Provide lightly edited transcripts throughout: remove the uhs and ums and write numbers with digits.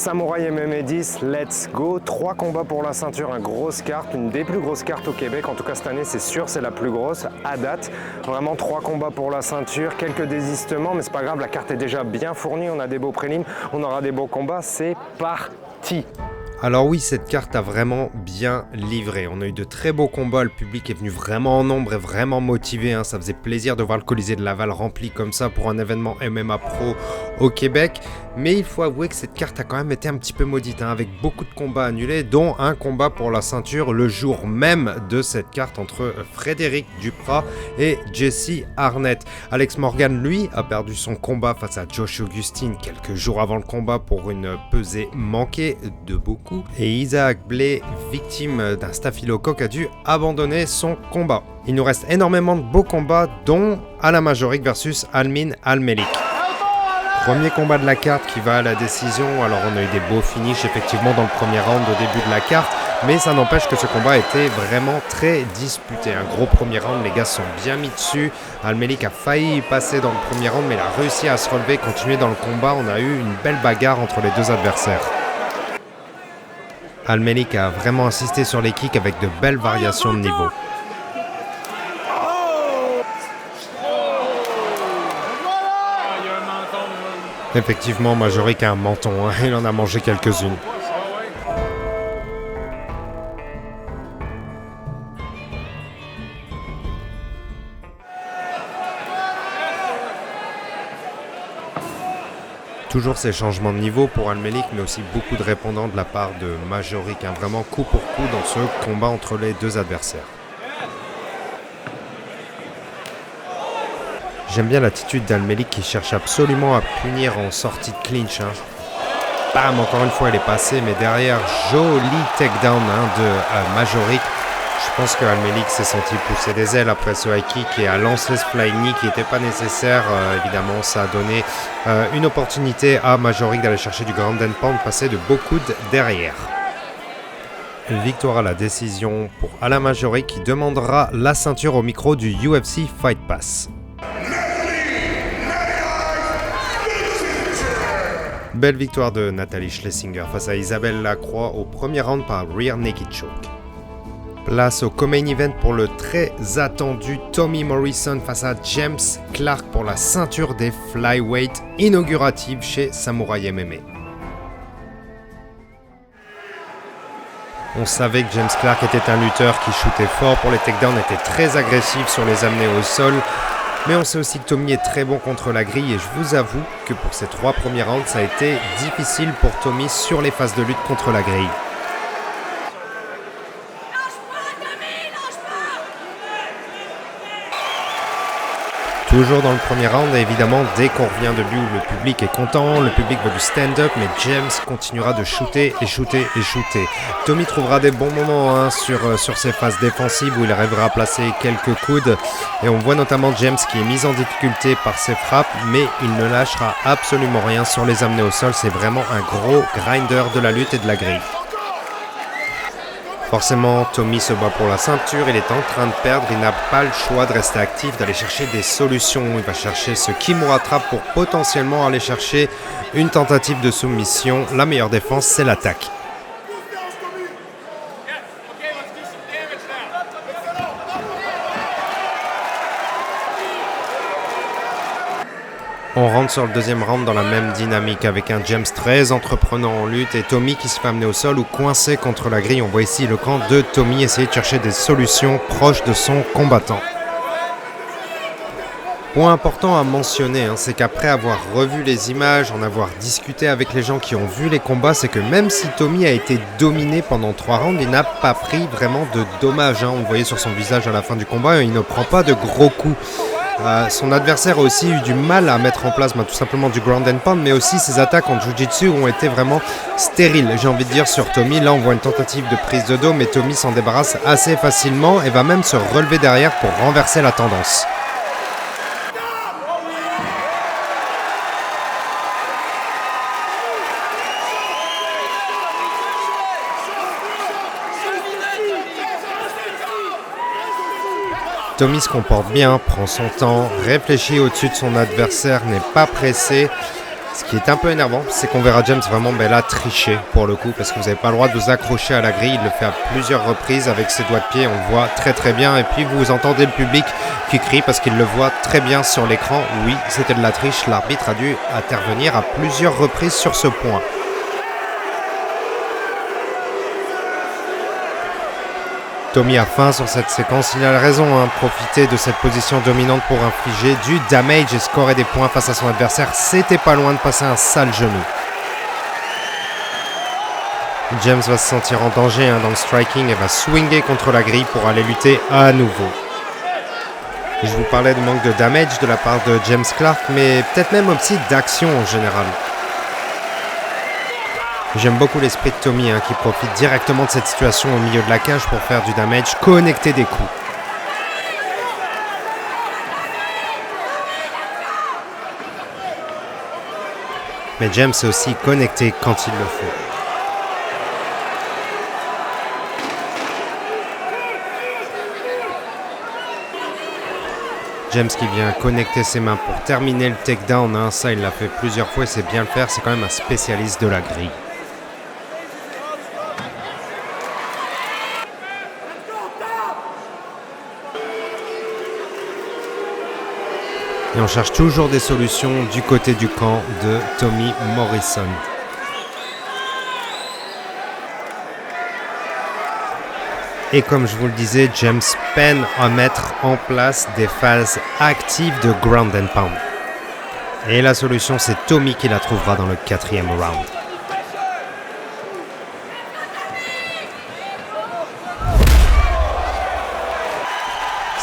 Samouraï MMA 10, let's go. 3 combats pour la ceinture, une grosse carte, une des plus grosses cartes au Québec. En tout cas cette année, c'est sûr, c'est la plus grosse à date. Vraiment 3 combats pour la ceinture, quelques désistements, mais c'est pas grave, la carte est déjà bien fournie. On a des beaux prélims, on aura des beaux combats. C'est parti. Alors oui, cette carte a vraiment bien livré. On a eu de très beaux combats, le public est venu vraiment en nombre et vraiment motivé. Ça faisait plaisir de voir le Colisée de Laval rempli comme ça pour un événement MMA Pro au Québec. Mais il faut avouer que cette carte a quand même été un petit peu maudite, avec beaucoup de combats annulés, dont un combat pour la ceinture le jour même de cette carte entre Frédéric Duprat et Jesse Arnett. Alex Morgan, lui, a perdu son combat face à Josh Augustine quelques jours avant le combat pour une pesée manquée de beaucoup. Et Isaac Blais, victime d'un staphylocoque, a dû abandonner son combat. Il nous reste énormément de beaux combats, dont Alain Majoric versus Almin Almelik. Premier combat de la carte qui va à la décision. Alors on a eu des beaux finishes effectivement dans le premier round au début de la carte, mais ça n'empêche que ce combat était vraiment très disputé. Un gros premier round, les gars se sont bien mis dessus. Almelik a failli y passer dans le premier round, mais il a réussi à se relever, continuer dans le combat. On a eu une belle bagarre entre les deux adversaires. Almelik a vraiment insisté sur les kicks avec de belles variations de niveau. Effectivement, Majoric a un menton, il en a mangé quelques-unes. Toujours ces changements de niveau pour Almelik, mais aussi beaucoup de répondants de la part de Majoric, vraiment coup pour coup dans ce combat entre les deux adversaires. J'aime bien l'attitude d'Almelik qui cherche absolument à punir en sortie de clinch. Bam, encore une fois elle est passée, mais derrière, joli takedown de Majoric. Je pense que Almelik s'est senti pousser des ailes après ce high kick et a lancé ce flying knee qui n'était pas nécessaire. Évidemment, ça a donné une opportunité à Majoric d'aller chercher du ground and pound, passer de beaux coudes derrière. Une victoire à la décision pour Alain Majoric qui demandera la ceinture au micro du UFC Fight Pass. Belle victoire de Nathalie Schlesinger face à Isabelle Lacroix au premier round par rear naked choke. Place au co-main event pour le très attendu Tommy Morrison face à James Clark pour la ceinture des flyweight inaugurative chez Samouraï MMA. On savait que James Clark était un lutteur qui shootait fort pour les takedowns, était très agressif sur les amener au sol. Mais on sait aussi que Tommy est très bon contre la grille et je vous avoue que pour ces 3 premiers rounds, ça a été difficile pour Tommy sur les phases de lutte contre la grille. Toujours dans le premier round, et évidemment, dès qu'on revient de lui où le public est content, le public veut du stand-up, mais James continuera de shooter et shooter et shooter. Tommy trouvera des bons moments sur ses phases défensives où il arrivera à placer quelques coudes. Et on voit notamment James qui est mis en difficulté par ses frappes, mais il ne lâchera absolument rien sur les amener au sol. C'est vraiment un gros grinder de la lutte et de la grille. Forcément, Tommy se bat pour la ceinture, il est en train de perdre, il n'a pas le choix de rester actif, d'aller chercher des solutions. Il va chercher ce Kimura Trap pour potentiellement aller chercher une tentative de soumission. La meilleure défense, c'est l'attaque. On rentre sur le deuxième round dans la même dynamique avec un James très entreprenant en lutte et Tommy qui se fait amener au sol ou coincé contre la grille. On voit ici le camp de Tommy essayer de chercher des solutions proches de son combattant. Point important à mentionner, c'est qu'après avoir revu les images, en avoir discuté avec les gens qui ont vu les combats, c'est que même si Tommy a été dominé pendant 3 rounds, il n'a pas pris vraiment de dommages. On le voyait sur son visage à la fin du combat, il ne prend pas de gros coups. Son adversaire a aussi eu du mal à mettre en place tout simplement du ground and pound, mais aussi ses attaques en jiu-jitsu ont été vraiment stériles, j'ai envie de dire, sur Tommy. Là on voit une tentative de prise de dos, mais Tommy s'en débarrasse assez facilement et va même se relever derrière pour renverser la tendance. Tommy se comporte bien, prend son temps, réfléchit au-dessus de son adversaire, n'est pas pressé. Ce qui est un peu énervant, c'est qu'on verra James vraiment là tricher pour le coup, parce que vous n'avez pas le droit de vous accrocher à la grille. Il le fait à plusieurs reprises avec ses doigts de pied, on le voit très bien. Et puis vous entendez le public qui crie parce qu'il le voit très bien sur l'écran. Oui, c'était de la triche, l'arbitre a dû intervenir à plusieurs reprises sur ce point. Tommy a faim sur cette séquence, il a raison, profiter de cette position dominante pour infliger du damage et scorer des points face à son adversaire. C'était pas loin de passer un sale genou. James va se sentir en danger dans le striking et va swinger contre la grille pour aller lutter à nouveau. Je vous parlais du manque de damage de la part de James Clark, mais peut-être même aussi d'action en général. J'aime beaucoup l'esprit de Tommy qui profite directement de cette situation au milieu de la cage pour faire du damage, connecter des coups. Mais James est aussi connecté quand il le faut. James qui vient connecter ses mains pour terminer le takedown, ça il l'a fait plusieurs fois et c'est bien le faire, c'est quand même un spécialiste de la grille. Et on cherche toujours des solutions du côté du camp de Tommy Morrison. Et comme je vous le disais, James peine à mettre en place des phases actives de ground and pound. Et la solution, c'est Tommy qui la trouvera dans le 4e round.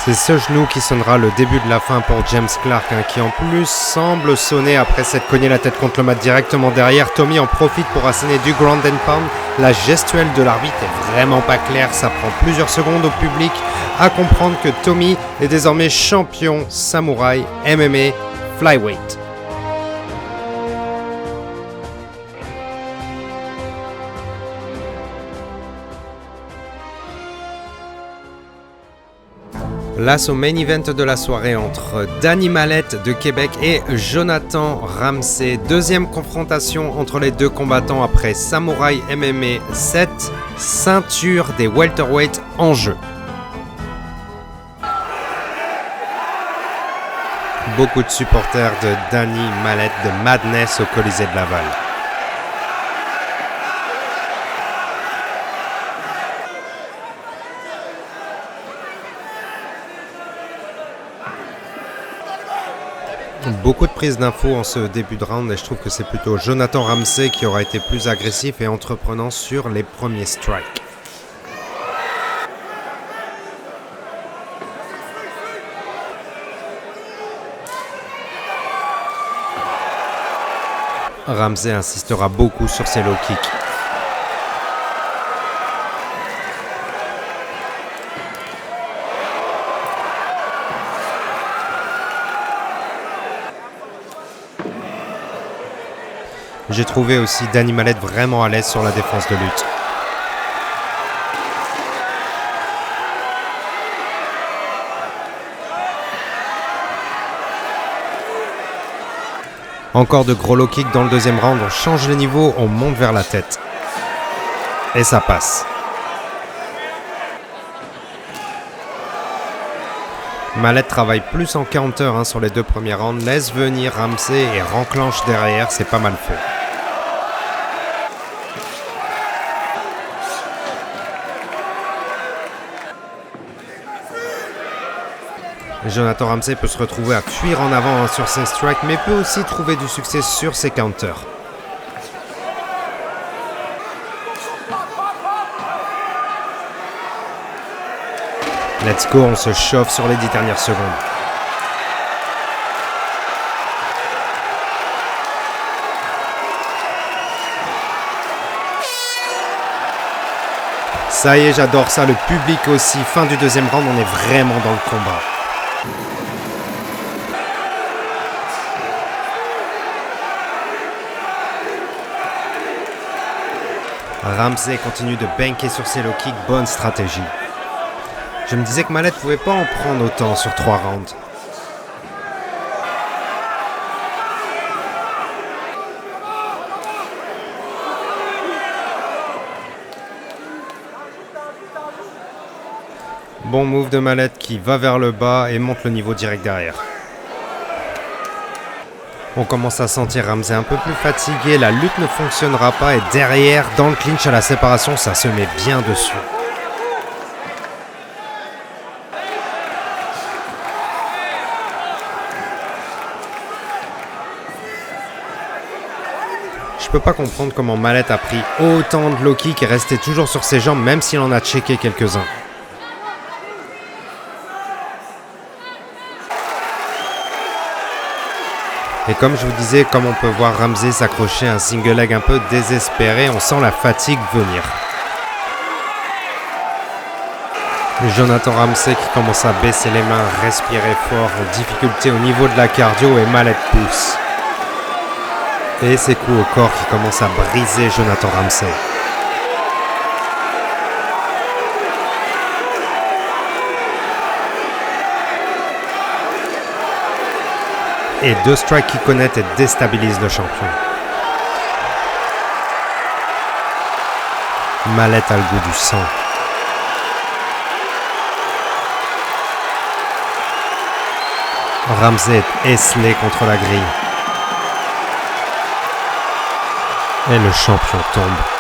C'est ce genou qui sonnera le début de la fin pour James Clark, qui en plus semble sonner après s'être cogné la tête contre le mat directement derrière. Tommy en profite pour asséner du ground and pound. La gestuelle de l'arbitre est vraiment pas claire, ça prend plusieurs secondes au public à comprendre que Tommy est désormais champion samouraï MMA flyweight. Place au main event de la soirée entre Danny Mallette de Québec et Jonathan Ramsey. Deuxième confrontation entre les deux combattants après Samouraï MMA 7, ceinture des welterweights en jeu. Beaucoup de supporters de Danny Mallette de Madness au Colisée de Laval. Beaucoup de prises d'infos en ce début de round et je trouve que c'est plutôt Jonathan Ramsey qui aura été plus agressif et entreprenant sur les premiers strikes. Ramsey insistera beaucoup sur ses low kicks. J'ai trouvé aussi Danny Mallette vraiment à l'aise sur la défense de lutte. Encore de gros low kicks dans le deuxième round, on change les niveaux, on monte vers la tête. Et ça passe. Mallette travaille plus en counter sur les deux premiers rounds, laisse venir Ramsey et renclenche derrière, c'est pas mal fait. Jonathan Ramsey peut se retrouver à fuir en avant sur ses strikes, mais peut aussi trouver du succès sur ses counters. Let's go, on se chauffe sur les 10 dernières secondes. Ça y est, j'adore ça, le public aussi. Fin du deuxième round, on est vraiment dans le combat. Ramsey continue de banker sur ses low kicks, bonne stratégie. Je me disais que Mallette pouvait pas en prendre autant sur 3 rounds. Bon move de Mallet qui va vers le bas et monte le niveau direct derrière. On commence à sentir Ramsey un peu plus fatigué, la lutte ne fonctionnera pas et derrière, dans le clinch à la séparation, ça se met bien dessus. Je peux pas comprendre comment Mallet a pris autant de low kick et resté toujours sur ses jambes même s'il en a checké quelques-uns. Et comme je vous disais, comme on peut voir Ramsey s'accrocher à un single leg un peu désespéré, on sent la fatigue venir. Jonathan Ramsey qui commence à baisser les mains, respirer fort, en difficulté au niveau de la cardio et Mallet pousse. Et ses coups au corps qui commencent à briser Jonathan Ramsey. Et 2 strikes qui connectent et déstabilisent le champion. Mallet a le goût du sang. Ramsey est esselé contre la grille. Et le champion tombe.